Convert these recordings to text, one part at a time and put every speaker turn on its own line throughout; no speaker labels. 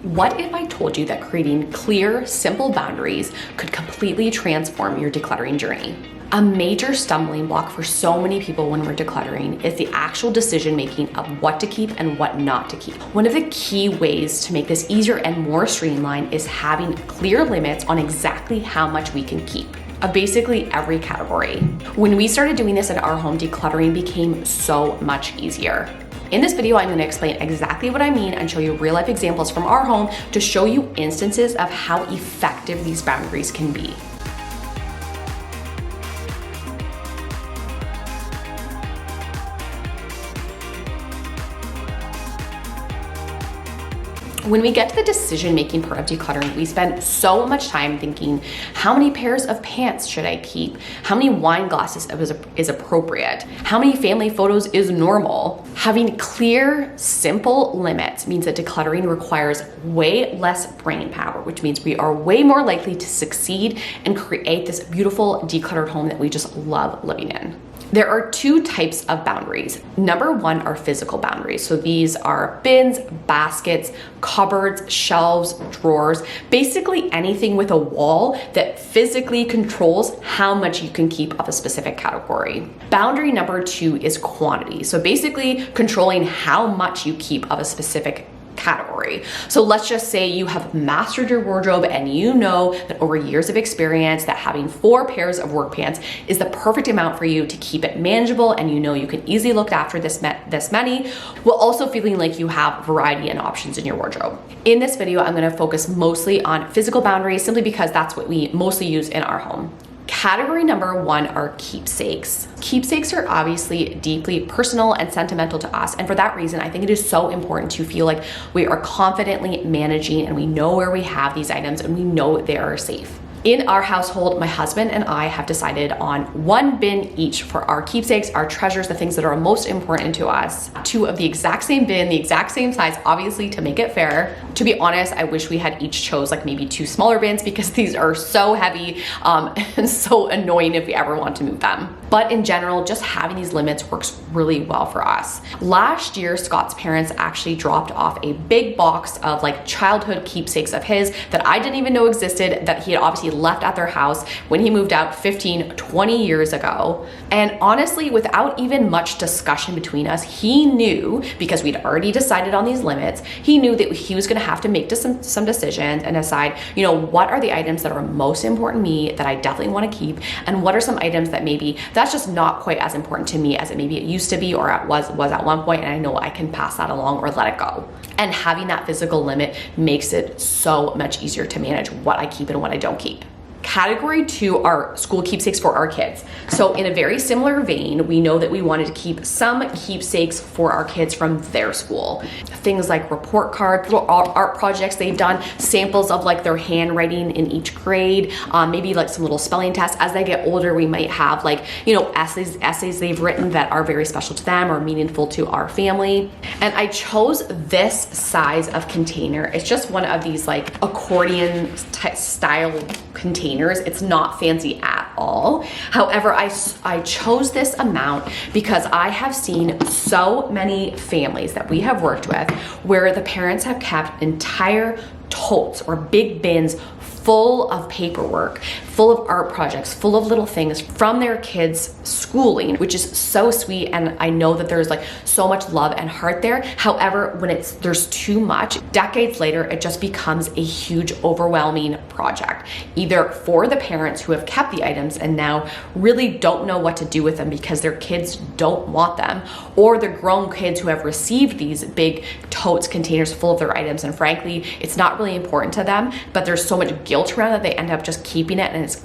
What if I told you that creating clear, simple boundaries could completely transform your decluttering journey? A major stumbling block for so many people when we're decluttering is the actual decision making of what to keep and what not to keep. One of the key ways to make this easier and more streamlined is having clear limits on exactly how much we can keep of basically every category. When we started doing this in our home, decluttering became so much easier. In this video, I'm going to explain exactly what I mean and show you real life examples from our home to show you instances of how effective these boundaries can be. When we get to the decision-making part of decluttering, we spend so much time thinking, how many pairs of pants should I keep? How many wine glasses is appropriate? How many family photos is normal? Having clear, simple limits means that decluttering requires way less brain power, which means we are way more likely to succeed and create this beautiful decluttered home that we just love living in. There are two types of boundaries. Number one are physical boundaries. So these are bins, baskets, cupboards, shelves, drawers, basically anything with a wall that physically controls how much you can keep of a specific category. Boundary number two is quantity. So basically controlling how much you keep of a specific category. So let's just say you have mastered your wardrobe and you know that over years of experience that having 4 pairs of work pants is the perfect amount for you to keep it manageable, and you know you can easily look after this many while also feeling like you have variety and options in your wardrobe. In this video, I'm going to focus mostly on physical boundaries simply because that's what we mostly use in our home. Category number one are keepsakes. Keepsakes are obviously deeply personal and sentimental to us. And for that reason, I think it is so important to feel like we are confidently managing and we know where we have these items and we know they are safe. In our household, my husband and I have decided on 1 bin each for our keepsakes, our treasures, the things that are most important to us. 2 of the exact same bin, the exact same size, obviously to make it fair. To be honest, I wish we had each chose like maybe 2 smaller bins because these are so heavy and so annoying if we ever want to move them. But in general, just having these limits works really well for us. Last year, Scott's parents actually dropped off a big box of like childhood keepsakes of his that I didn't even know existed, that he had obviously left at their house when he moved out 15, 20 years ago. And honestly, without even much discussion between us, he knew, because we'd already decided on these limits, he knew that he was gonna have to make some decisions and decide, you know, what are the items that are most important to me that I definitely wanna keep, and what are some items that maybe that's just not quite as important to me as it maybe it used to be or it was at one point, and I know I can pass that along or let it go. And having that physical limit makes it so much easier to manage what I keep and what I don't keep. Category 2 are school keepsakes for our kids. So in a very similar vein, we know that we wanted to keep some keepsakes for our kids from their school. Things like report cards, little art projects they've done, samples of like their handwriting in each grade, maybe like some little spelling tests. As they get older, we might have like, you know, essays they've written that are very special to them or meaningful to our family. And I chose this size of container. It's just one of these like accordion style containers. It's not fancy at all. However, I chose this amount because I have seen so many families that we have worked with where the parents have kept entire totes or big bins full of paperwork, full of art projects, full of little things from their kids' schooling, which is so sweet. And I know that there's like so much love and heart there. However, when there's too much, decades later, it just becomes a huge, overwhelming project, either for the parents who have kept the items and now really don't know what to do with them because their kids don't want them, or the grown kids who have received these big totes, containers full of their items. And frankly, it's not really important to them, but there's so much guilt around that they end up just keeping it, and it's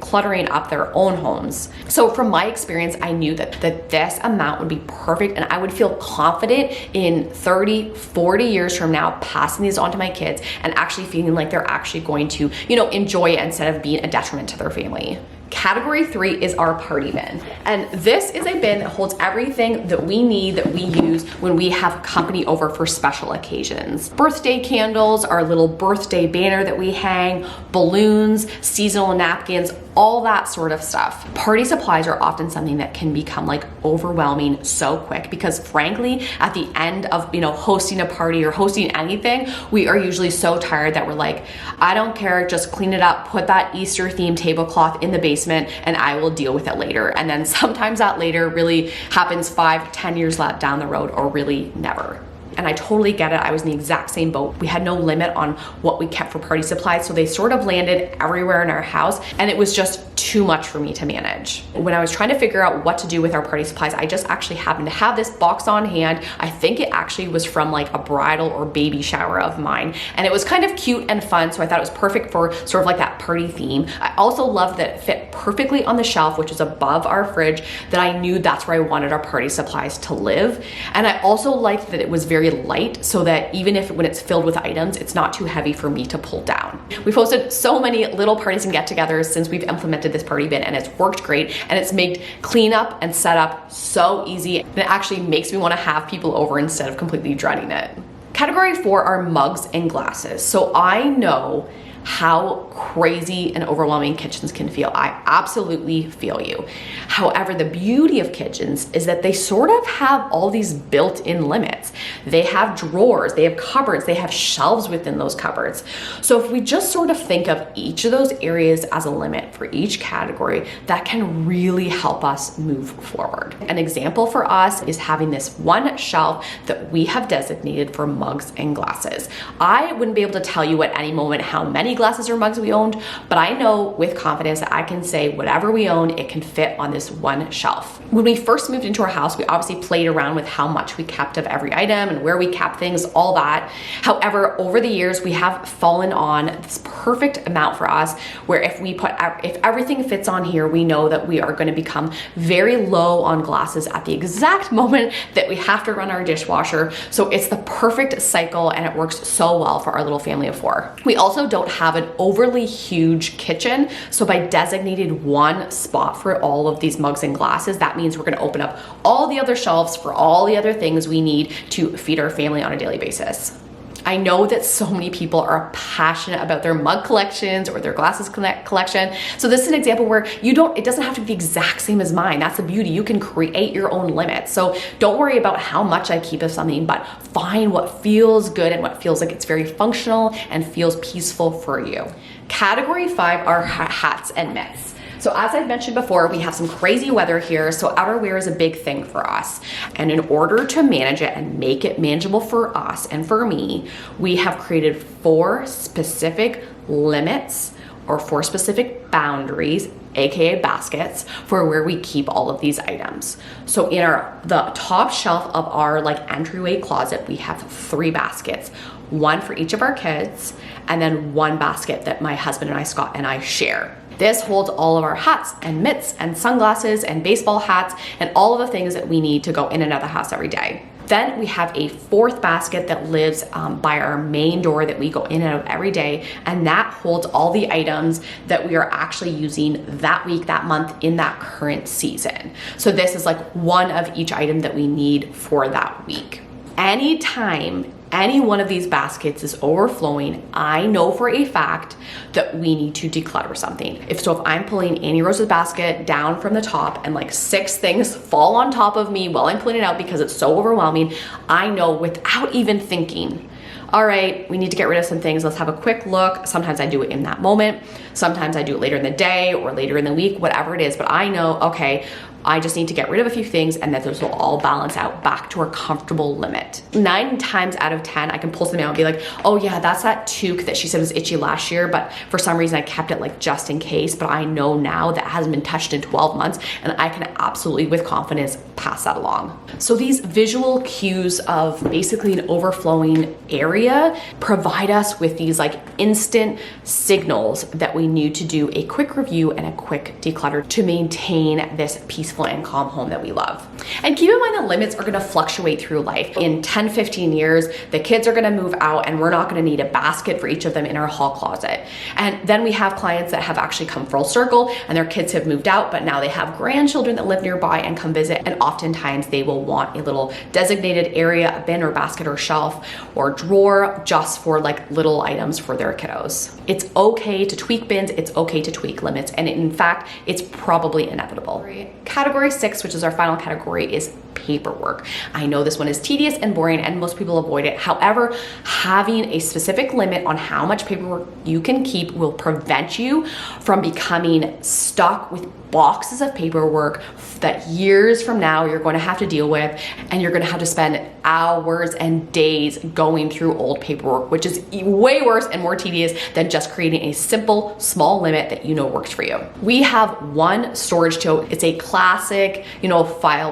cluttering up their own homes. So from my experience, I knew that this amount would be perfect, and I would feel confident in 30, 40 years from now passing these on to my kids and actually feeling like they're actually going to, you know, enjoy it instead of being a detriment to their family. Category 3 is our party bin. And this is a bin that holds everything that we need, that we use when we have company over for special occasions. Birthday candles, our little birthday banner that we hang, balloons, seasonal napkins, all that sort of stuff. Party supplies are often something that can become like overwhelming so quick because frankly, at the end of, hosting a party or hosting anything, we are usually so tired that we're like, I don't care, just clean it up, put that Easter themed tablecloth in the basement and I will deal with it later. And then sometimes that later really happens 5-10 years down the road or really never. And I totally get it. I was in the exact same boat. We had no limit on what we kept for party supplies, so they sort of landed everywhere in our house, and it was just too much for me to manage. When I was trying to figure out what to do with our party supplies, I just actually happened to have this box on hand. I think it actually was from like a bridal or baby shower of mine, and it was kind of cute and fun, so I thought it was perfect for sort of like that party theme. I also loved that it fit perfectly on the shelf, which is above our fridge, that I knew that's where I wanted our party supplies to live. And I also liked that it was very light, so that even if when it's filled with items, it's not too heavy for me to pull down. We've hosted so many little parties and get-togethers since we've implemented this party bin, and it's worked great, and it's made cleanup and setup so easy, and it actually makes me want to have people over instead of completely dreading it. Category 4 are mugs and glasses. So I know how crazy and overwhelming kitchens can feel. I absolutely feel you. However, the beauty of kitchens is that they sort of have all these built-in limits. They have drawers, they have cupboards, they have shelves within those cupboards. So if we just sort of think of each of those areas as a limit for each category, that can really help us move forward. An example for us is having this one shelf that we have designated for mugs and glasses. I wouldn't be able to tell you at any moment how many glasses or mugs we owned, but I know with confidence that I can say whatever we own, it can fit on this one shelf. When we first moved into our house, we obviously played around with how much we kept of every item and where we kept things, all that. However, over the years, we have fallen on this perfect amount for us where if everything fits on here, we know that we are going to become very low on glasses at the exact moment that we have to run our dishwasher. So it's the perfect cycle and it works so well for our little family of 4. We also don't have an overly huge kitchen. So by designating one spot for all of these mugs and glasses, that means we're going to open up all the other shelves for all the other things we need to feed our family on a daily basis. I know that so many people are passionate about their mug collections or their glasses collection. So this is an example where it doesn't have to be the exact same as mine. That's the beauty. You can create your own limits. So don't worry about how much I keep of something, but find what feels good and what feels like it's very functional and feels peaceful for you. Category 5 are hats and mitts. So as I've mentioned before, we have some crazy weather here, so outerwear is a big thing for us. And in order to manage it and make it manageable for us and for me, we have created 4 specific limits or 4 specific boundaries, aka baskets, for where we keep all of these items. So in the top shelf of our entryway closet, we have 3 baskets, 1 for each of our kids, and then 1 basket that my husband and Scott and I share. This holds all of our hats and mitts and sunglasses and baseball hats and all of the things that we need to go in and out of the house every day. Then we have a 4th basket that lives by our main door that we go in and out every day, and that holds all the items that we are actually using that week, that month, in that current season. So this is 1 of each item that we need for that week. Anytime any one of these baskets is overflowing, I know for a fact that we need to declutter something. If I'm pulling Annie Rose's basket down from the top and 6 things fall on top of me while I'm pulling it out because it's so overwhelming, I know without even thinking, all right, we need to get rid of some things. Let's have a quick look. Sometimes I do it in that moment. Sometimes I do it later in the day or later in the week, whatever it is. But I know, okay, I just need to get rid of a few things and that those will all balance out back to our comfortable limit. 9 times out of 10, I can pull something out and be like, oh yeah, that's that toque that she said was itchy last year, but for some reason I kept it just in case, but I know now that hasn't been touched in 12 months and I can absolutely with confidence pass that along. So these visual cues of basically an overflowing area provide us with these instant signals that we need to do a quick review and a quick declutter to maintain this peaceful peaceful and calm home that we love. And keep in mind that limits are gonna fluctuate through life. In 10, 15 years, the kids are gonna move out and we're not gonna need a basket for each of them in our hall closet. And then we have clients that have actually come full circle and their kids have moved out, but now they have grandchildren that live nearby and come visit. And oftentimes they will want a little designated area, a bin or basket or shelf or drawer just for like little items for their kiddos. It's okay to tweak bins, it's okay to tweak limits, and in fact, it's probably inevitable. Category 6, which is our final category, is paperwork. I know this one is tedious and boring and most people avoid it. However, having a specific limit on how much paperwork you can keep will prevent you from becoming stuck with boxes of paperwork that years from now you're going to have to deal with, and you're going to have to spend hours and days going through old paperwork, which is way worse and more tedious than just creating a simple small limit that you know works for you. We have one storage tote. It's a classic,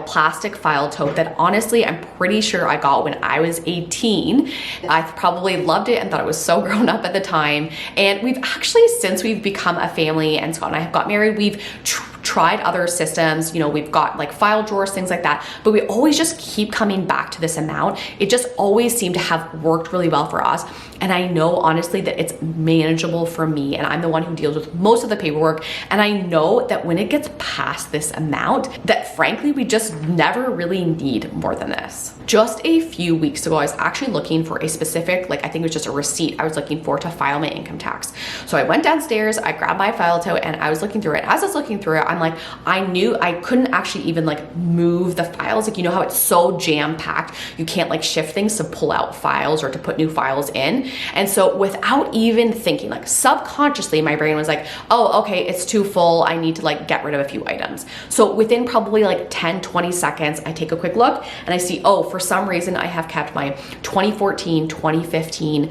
plastic file tote that honestly I'm pretty sure I got when I was 18. I probably loved it and thought it was so grown up at the time. And we've actually, since we've become a family and Scott and I have got married, we've tried other systems, we've got like file drawers, things like that, but we always just keep coming back to this amount. It just always seemed to have worked really well for us. And I know honestly that it's manageable for me, and I'm the one who deals with most of the paperwork. And I know that when it gets past this amount, that frankly, we just never really need more than this. Just a few weeks ago, I was actually looking for a specific, I think it was just a receipt I was looking for to file my income tax. So I went downstairs, I grabbed my file tote, and I was looking through it. As I was looking through it, I'm like, I knew I couldn't actually even move the files. You know how it's so jam-packed, you can't shift things to pull out files or to put new files in. And so without even thinking, subconsciously, my brain was like, oh, okay, it's too full. I need to get rid of a few items. So within probably 10, 20 seconds, I take a quick look and I see, oh, for some reason I have kept my 2014, 2015,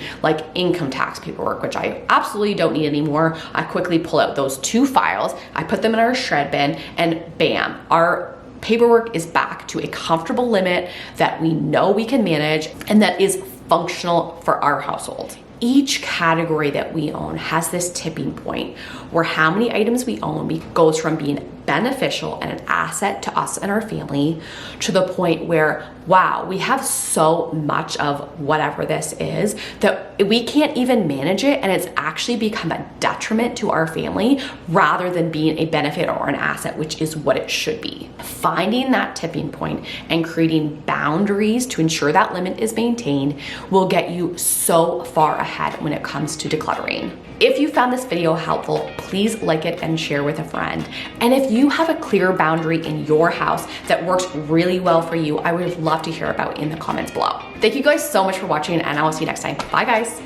income tax paperwork, which I absolutely don't need anymore. I quickly pull out those 2 files, I put them in our shred bin, and bam, our paperwork is back to a comfortable limit that we know we can manage and that is functional for our household. Each category that we own has this tipping point where how many items we own goes from being beneficial and an asset to us and our family to the point where, wow, we have so much of whatever this is that we can't even manage it, and it's actually become a detriment to our family rather than being a benefit or an asset, which is what it should be. Finding that tipping point and creating boundaries to ensure that limit is maintained will get you so far ahead when it comes to decluttering. If you found this video helpful, please like it and share with a friend. And if you have a clear boundary in your house that works really well for you, I would love to hear about in the comments below. Thank you guys so much for watching, and I will see you next time. Bye guys.